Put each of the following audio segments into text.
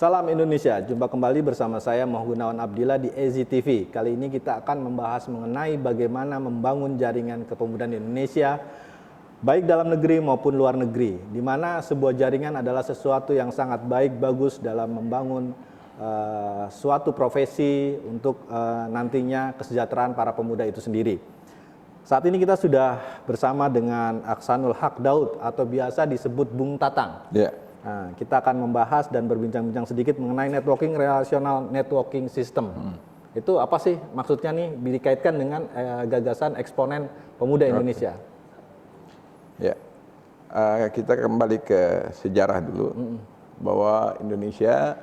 Salam Indonesia, jumpa kembali bersama saya Moh Gunawan Abdillah di EZI TV. Kali ini kita akan membahas mengenai bagaimana membangun jaringan kepemudaan Indonesia, baik dalam negeri maupun luar negeri, di mana sebuah jaringan adalah sesuatu yang sangat baik, bagus dalam membangun suatu profesi untuk nantinya kesejahteraan para pemuda itu sendiri. Saat ini kita sudah bersama dengan Aksanul Haq Daud atau biasa disebut Bung Tatang. Yeah. Nah, kita akan membahas dan berbincang-bincang sedikit mengenai networking relational networking system. Itu apa sih maksudnya nih dikaitkan dengan gagasan eksponen pemuda Indonesia? Ya, kita kembali ke sejarah dulu bahwa Indonesia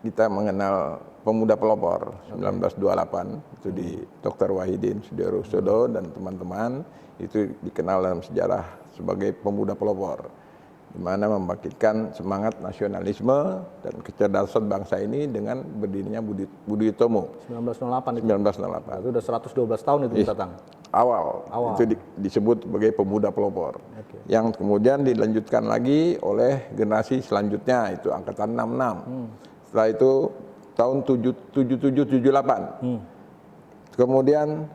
kita mengenal pemuda pelopor 1928 itu di Dr. Wahidin Sudirohusodo dan teman-teman itu dikenal dalam sejarah sebagai pemuda pelopor, di mana membangkitkan semangat nasionalisme dan kecerdasan bangsa ini dengan berdirinya Budi Utomo. 1908 itu. 1908. Itu udah 112 tahun itu Tatang. Awal. Itu disebut sebagai pemuda pelopor. Yang kemudian dilanjutkan lagi oleh generasi selanjutnya, itu angkatan 66. Setelah itu tahun 77-78. Kemudian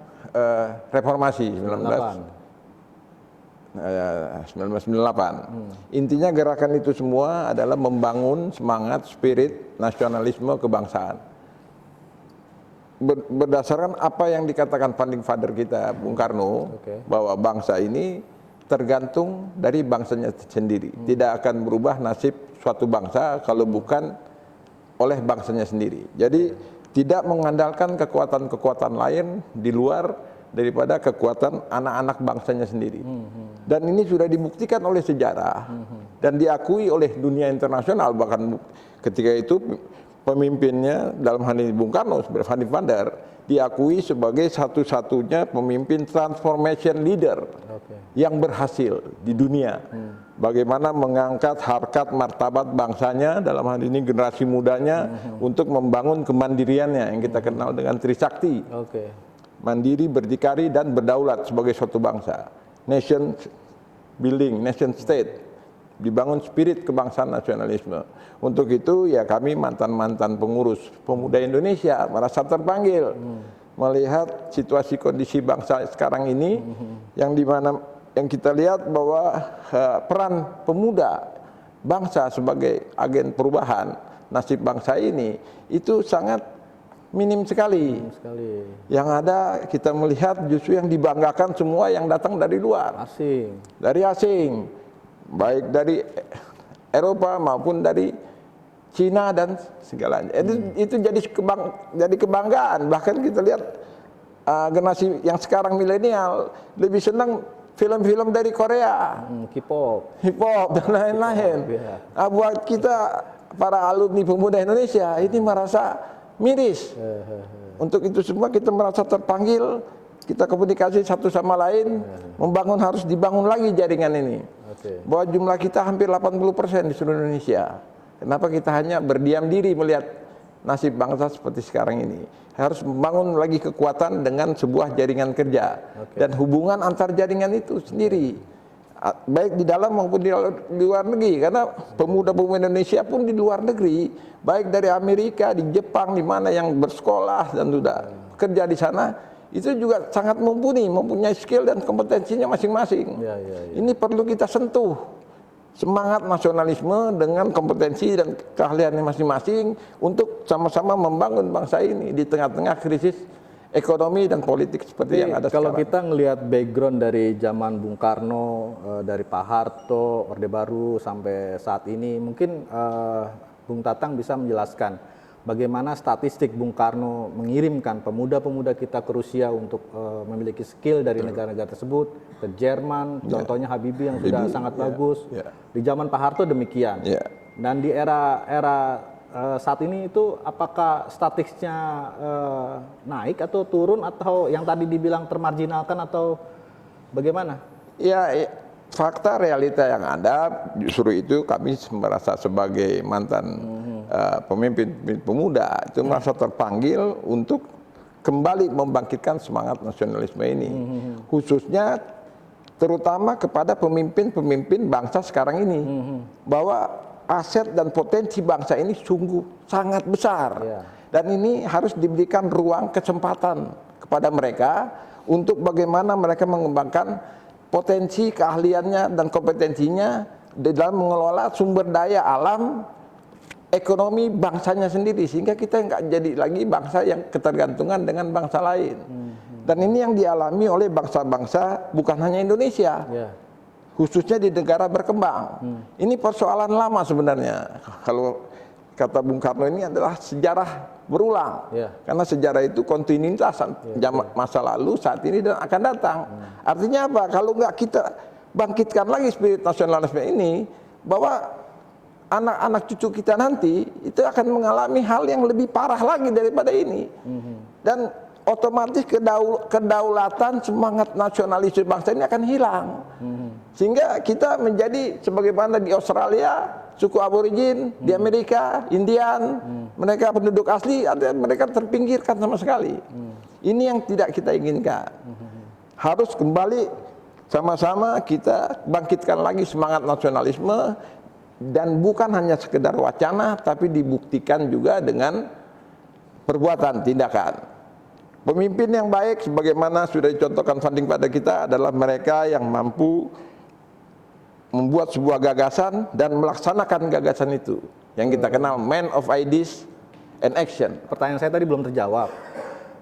reformasi 1998. Intinya gerakan itu semua adalah membangun semangat spirit nasionalisme kebangsaan. Berdasarkan apa yang dikatakan founding father kita, Bung Karno, bahwa bangsa ini tergantung dari bangsanya sendiri. Tidak akan berubah nasib suatu bangsa kalau bukan oleh bangsanya sendiri. Jadi tidak mengandalkan kekuatan-kekuatan lain di luar daripada kekuatan anak-anak bangsanya sendiri. Dan ini sudah dibuktikan oleh sejarah dan diakui oleh dunia internasional. Bahkan ketika itu pemimpinnya dalam hal ini Bung Karno sebagai founding father diakui sebagai satu-satunya pemimpin transformation leader yang berhasil di dunia. Bagaimana mengangkat harkat martabat bangsanya, dalam hal ini generasi mudanya, untuk membangun kemandiriannya yang kita kenal dengan Trisakti. Mandiri, berdikari, dan berdaulat sebagai suatu bangsa. Nation building, nation state, dibangun spirit kebangsaan nasionalisme. Untuk itu ya kami mantan-mantan pengurus pemuda Indonesia merasa terpanggil melihat situasi kondisi bangsa sekarang ini, yang dimana yang kita lihat bahwa peran pemuda bangsa sebagai agen perubahan nasib bangsa ini itu sangat minim sekali. Yang ada kita melihat justru yang dibanggakan semua yang datang dari luar. Dari asing. Baik dari Eropa maupun dari Cina dan segalanya. Itu jadi kebanggaan. Bahkan kita lihat generasi yang sekarang milenial lebih senang film-film dari Korea. Hip-hop dan lain-lain. Buat kita para alumni pemuda Indonesia ini merasa miris. Untuk itu semua kita merasa terpanggil, kita komunikasi satu sama lain, harus dibangun lagi jaringan ini. Bahwa jumlah kita hampir 80% di seluruh Indonesia. Kenapa kita hanya berdiam diri melihat nasib bangsa seperti sekarang ini? Harus membangun lagi kekuatan dengan sebuah jaringan kerja. Dan hubungan antar jaringan itu sendiri, baik di dalam maupun di luar negeri, karena pemuda-pemuda Indonesia pun di luar negeri, baik dari Amerika, di Jepang, di mana yang bersekolah dan sudah kerja di sana, itu juga sangat mumpuni, mempunyai skill dan kompetensinya masing-masing. Ini perlu kita sentuh semangat nasionalisme dengan kompetensi dan keahliannya masing-masing untuk sama-sama membangun bangsa ini di tengah-tengah krisis ekonomi dan politik seperti yang ada kalau sekarang. Kita ngelihat background dari zaman Bung Karno, dari Pak Harto, Orde Baru sampai saat ini, mungkin Bung Tatang bisa menjelaskan bagaimana statistik Bung Karno mengirimkan pemuda-pemuda kita ke Rusia untuk memiliki skill dari negara-negara tersebut, ke Jerman, contohnya Habibie yang sudah sangat bagus. Di zaman Pak Harto demikian. Dan di era saat ini itu apakah statistiknya naik atau turun, atau yang tadi dibilang termarginalkan, atau bagaimana? Fakta realita yang ada justru itu kami merasa sebagai mantan pemimpin pemuda itu merasa terpanggil untuk kembali membangkitkan semangat nasionalisme ini, khususnya terutama kepada pemimpin-pemimpin bangsa sekarang ini, bahwa aset dan potensi bangsa ini sungguh sangat besar. Dan ini harus diberikan ruang kesempatan kepada mereka untuk bagaimana mereka mengembangkan potensi keahliannya dan kompetensinya di dalam mengelola sumber daya alam ekonomi bangsanya sendiri, sehingga kita nggak jadi lagi bangsa yang ketergantungan dengan bangsa lain. Dan ini yang dialami oleh bangsa-bangsa bukan hanya Indonesia, khususnya di negara berkembang. Ini persoalan lama sebenarnya. Kalau kata Bung Karno, ini adalah sejarah berulang, karena sejarah itu kontinuitas masa lalu, saat ini, dan akan datang. Artinya apa? Kalau nggak kita bangkitkan lagi spirit nasionalisme ini, bahwa anak-anak cucu kita nanti itu akan mengalami hal yang lebih parah lagi daripada ini. Dan otomatis kedaulatan, semangat nasionalisme bangsa ini akan hilang. Sehingga kita menjadi sebagaimana di Australia, suku aborigin, di Amerika, Indian, mereka penduduk asli, mereka terpinggirkan sama sekali. Ini yang tidak kita inginkan. Harus kembali sama-sama kita bangkitkan lagi semangat nasionalisme, dan bukan hanya sekedar wacana, tapi dibuktikan juga dengan perbuatan, tindakan. Pemimpin yang baik, sebagaimana sudah dicontohkan Funding Father kita, adalah mereka yang mampu membuat sebuah gagasan dan melaksanakan gagasan itu, yang kita kenal man of ideas and action. Pertanyaan saya tadi belum terjawab.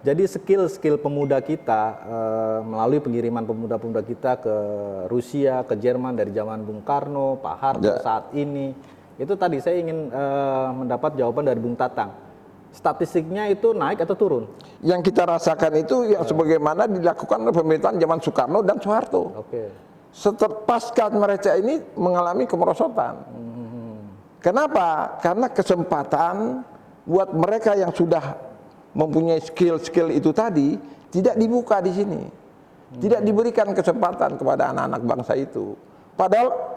Jadi skill-skill pemuda kita melalui pengiriman pemuda-pemuda kita ke Rusia, ke Jerman dari zaman Bung Karno, Pak Harto saat ini, itu tadi saya ingin mendapat jawaban dari Bung Tatang. Statistiknya itu naik atau turun? Yang kita rasakan itu yang sebagaimana dilakukan oleh pemerintahan zaman Soekarno dan Soeharto. Pasca mereka ini mengalami kemerosotan. Kenapa? Karena kesempatan buat mereka yang sudah mempunyai skill-skill itu tadi tidak dibuka di sini. Tidak diberikan kesempatan kepada anak-anak bangsa itu. Padahal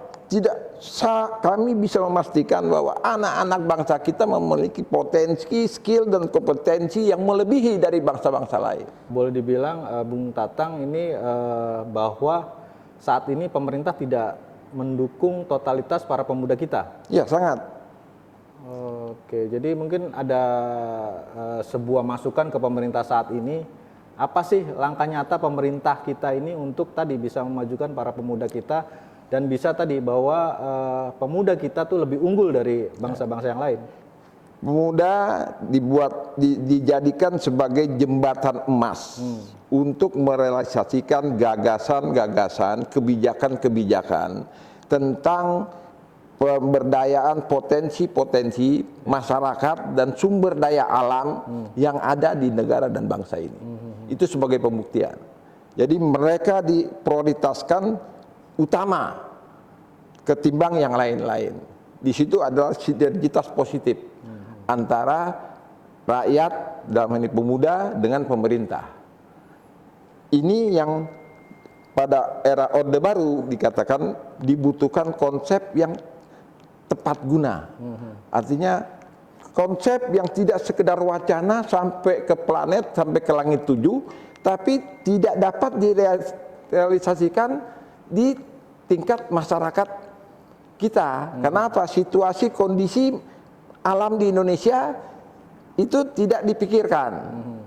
kami bisa memastikan bahwa anak-anak bangsa kita memiliki potensi, skill, dan kompetensi yang melebihi dari bangsa-bangsa lain. Boleh dibilang Bung Tatang ini bahwa saat ini pemerintah tidak mendukung totalitas para pemuda kita? Ya, sangat. Oke, jadi mungkin ada sebuah masukan ke pemerintah saat ini. Apa sih langkah nyata pemerintah kita ini untuk tadi bisa memajukan para pemuda kita dan bisa tadi bahwa pemuda kita tuh lebih unggul dari bangsa-bangsa yang lain? Pemuda dijadikan sebagai jembatan emas untuk merealisasikan gagasan-gagasan, kebijakan-kebijakan tentang pemberdayaan potensi-potensi masyarakat dan sumber daya alam yang ada di negara dan bangsa ini. Itu sebagai pembuktian. Jadi mereka diprioritaskan utama ketimbang yang lain-lain. Di situ adalah sinergitas positif antara rakyat, dalam ini pemuda, dengan pemerintah. Ini yang pada era Orde Baru dikatakan dibutuhkan konsep yang tepat guna. Artinya konsep yang tidak sekedar wacana sampai ke planet, sampai ke langit 7, tapi tidak dapat direalisasikan di tingkat masyarakat kita. Kenapa? Situasi kondisi alam di Indonesia itu tidak dipikirkan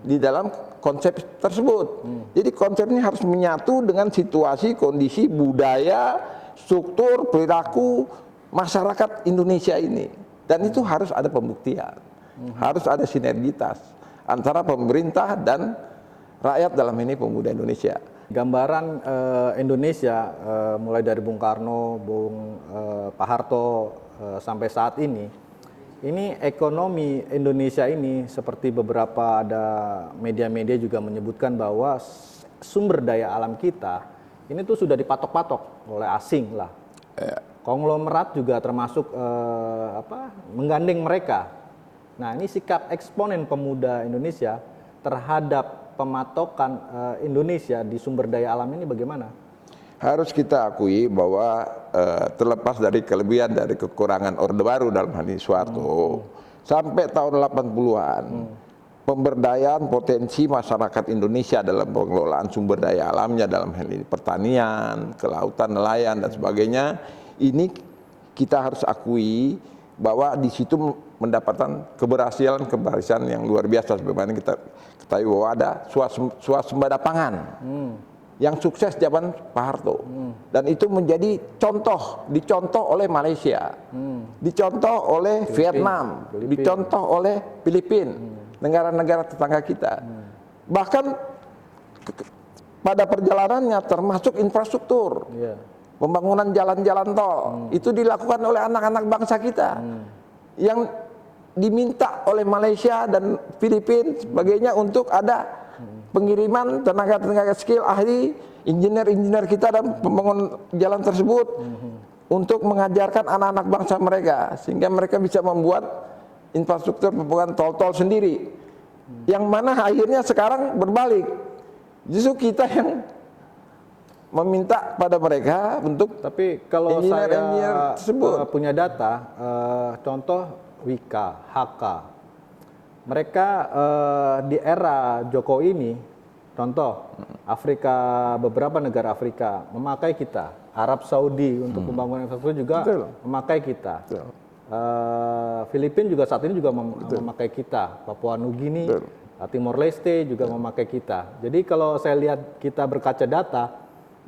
di dalam konsep tersebut. Jadi konsep ini harus menyatu dengan situasi, kondisi, budaya, struktur, perilaku masyarakat Indonesia ini. Dan itu harus ada pembuktian, harus ada sinergitas antara pemerintah dan rakyat, dalam ini pemuda Indonesia. Gambaran Indonesia mulai dari Bung Karno, Pak Harto sampai saat ini ekonomi Indonesia ini seperti beberapa ada media-media juga menyebutkan bahwa sumber daya alam kita ini tuh sudah dipatok-patok oleh asing lah. Konglomerat juga termasuk menggandeng mereka. Nah, ini sikap eksponen pemuda Indonesia terhadap pematokan Indonesia di sumber daya alam ini bagaimana? Harus kita akui bahwa terlepas dari kelebihan dari kekurangan Orde Baru dalam hal ini Soeharto, sampai tahun 80-an pemberdayaan potensi masyarakat Indonesia dalam pengelolaan sumber daya alamnya, dalam hal ini pertanian, kelautan, nelayan dan sebagainya, ini kita harus akui bahwa di situ mendapatkan keberhasilan yang luar biasa. Sebagaimana kita ketahui bahwa ada swasembada pangan yang sukses zaman Pak Harto, dan itu menjadi dicontoh oleh Malaysia, dicontoh oleh Vietnam, dicontoh oleh Filipina, negara-negara tetangga kita. Bahkan pada perjalanannya termasuk infrastruktur, pembangunan jalan-jalan tol, itu dilakukan oleh anak-anak bangsa kita yang diminta oleh Malaysia dan Filipina sebagainya untuk ada pengiriman tenaga-tenaga skill ahli, engineer-engineer kita dan pembangun jalan tersebut untuk mengajarkan anak-anak bangsa mereka sehingga mereka bisa membuat infrastruktur pembangunan tol-tol sendiri, yang mana akhirnya sekarang berbalik, justru kita yang meminta pada mereka untuk. Tapi kalau engineer saya punya data, contoh Wika, HK, mereka di era Jokowi ini, contoh Afrika, beberapa negara Afrika memakai kita, Arab Saudi untuk pembangunan infrastruktur juga memakai kita, Filipina juga saat ini juga memakai kita, Papua Nugini, Timor Leste juga memakai kita. Jadi kalau saya lihat kita berkaca data,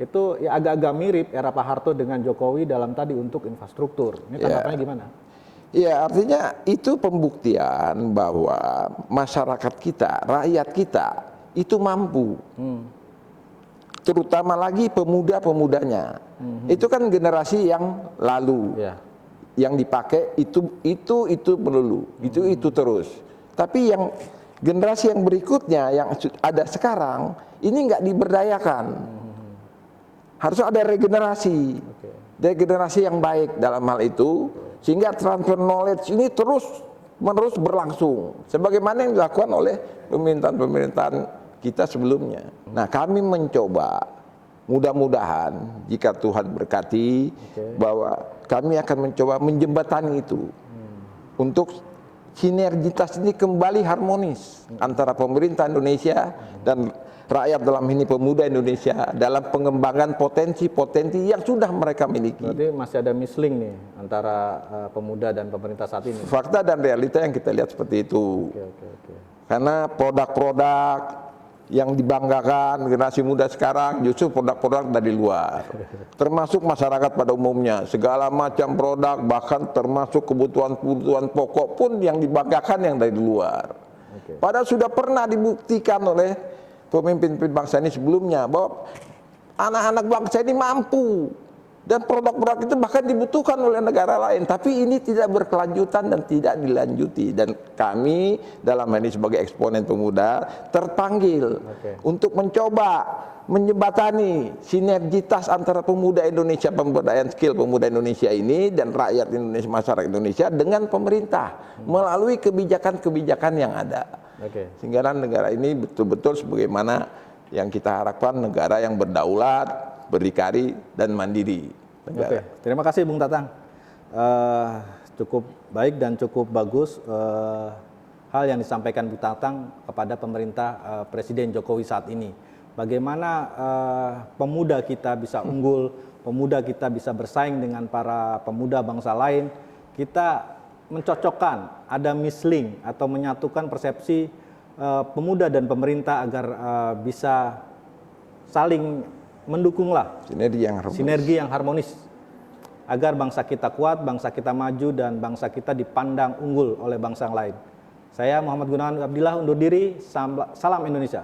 itu ya agak-agak mirip era Pak Harto dengan Jokowi dalam tadi untuk infrastruktur. Ini tanggapannya gimana? Ya, artinya itu pembuktian bahwa masyarakat kita, rakyat kita itu mampu. Terutama lagi pemuda-pemudanya. Itu kan generasi yang lalu. Yang dipakai itu melulu. Itu terus. Tapi yang generasi yang berikutnya yang ada sekarang ini nggak diberdayakan. Harus ada regenerasi. Regenerasi yang baik dalam hal itu. Sehingga transfer knowledge ini terus-menerus berlangsung. Sebagaimana yang dilakukan oleh pemerintahan-pemerintahan kita sebelumnya. Nah, kami mencoba, mudah-mudahan jika Tuhan berkati, bahwa kami akan mencoba menjembatani itu. Untuk sinergitas ini kembali harmonis antara pemerintah Indonesia dan rakyat, dalam ini pemuda Indonesia, dalam pengembangan potensi-potensi yang sudah mereka miliki. Berarti masih ada misling nih antara pemuda dan pemerintah saat ini. Fakta dan realita yang kita lihat seperti itu. Karena produk-produk yang dibanggakan generasi muda sekarang justru produk-produk dari luar. Termasuk masyarakat pada umumnya, segala macam produk, bahkan termasuk kebutuhan-kebutuhan pokok pun yang dibanggakan yang dari luar. Padahal sudah pernah dibuktikan oleh pemimpin-pemimpin bangsa ini sebelumnya bahwa anak-anak bangsa ini mampu, dan produk-produk itu bahkan dibutuhkan oleh negara lain, tapi ini tidak berkelanjutan dan tidak dilanjuti. Dan kami dalam hal ini sebagai eksponen pemuda terpanggil untuk mencoba menjembatani sinergitas antara pemuda Indonesia, pemberdayaan skill pemuda Indonesia ini dan rakyat Indonesia, masyarakat Indonesia dengan pemerintah melalui kebijakan-kebijakan yang ada. Sehingga negara ini betul-betul sebagaimana yang kita harapkan, negara yang berdaulat, berdikari, dan mandiri. Terima kasih Bung Tatang. Cukup baik dan cukup bagus hal yang disampaikan Bung Tatang kepada pemerintah Presiden Jokowi saat ini. Bagaimana pemuda kita bisa unggul, pemuda kita bisa bersaing dengan para pemuda bangsa lain. Kita mencocokkan, ada misling atau menyatukan persepsi pemuda dan pemerintah agar bisa saling mendukunglah, sinergi yang harmonis agar bangsa kita kuat, bangsa kita maju, dan bangsa kita dipandang unggul oleh bangsa yang lain. Saya Muhammad Gunawan Abdillah undur diri, salam Indonesia.